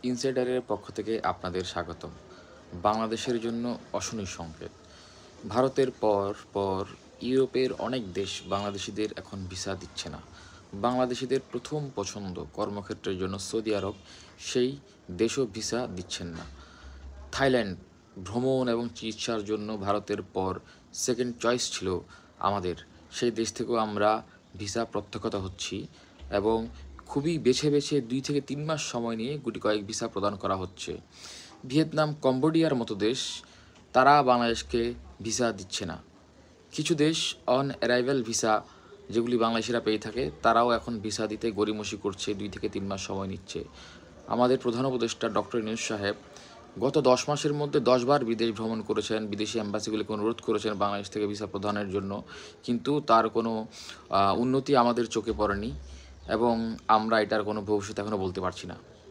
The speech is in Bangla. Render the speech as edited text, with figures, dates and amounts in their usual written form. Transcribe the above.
ইনসাইডারের পক্ষ থেকে আপনাদের স্বাগতম। বাংলাদেশের জন্য অশনি সংকেত। ভারতের পর পর ইউরোপের অনেক দেশ বাংলাদেশিদের এখন ভিসা দিচ্ছে না। বাংলাদেশিদের প্রথম পছন্দ কর্মক্ষেত্রের জন্য সৌদি আরব, সেই দেশও ভিসা দিচ্ছেন না। থাইল্যান্ড ভ্রমণ এবং চিকিৎসার জন্য ভারতের পর সেকেন্ড চয়েস ছিল আমাদের। সেই দেশ থেকেও আমরা ভিসা প্রত্যাখ্যাত হচ্ছি এবং খুবই বেছে বেছে 2 থেকে 3 মাস সময় নিয়ে গুটি কয়েক ভিসা প্রদান করা হচ্ছে। ভিয়েতনাম, কম্বোডিয়ার মতো দেশ, তারা বাংলাদেশকে ভিসা দিচ্ছে না। কিছু দেশ অন অ্যারাইভাল ভিসা, যেগুলি বাংলাদেশিরা পেয়ে থাকে, তারাও এখন ভিসা দিতে গড়িমসি করছে, 2 থেকে 3 মাস সময় নিচ্ছে। আমাদের প্রধান উপদেষ্টা ডক্টর ইউনূস সাহেব গত 10 মাসের মধ্যে 10 বার বিদেশ ভ্রমণ করেছেন, বিদেশি অ্যাম্বাসিগুলিকে অনুরোধ করেছেন বাংলাদেশ থেকে ভিসা প্রদানের জন্য, কিন্তু তার কোনো উন্নতি আমাদের চোখে পড়েনি এবং আমরা এটার কোনো ভবিষ্যৎ এখনও বলতে পারছি না।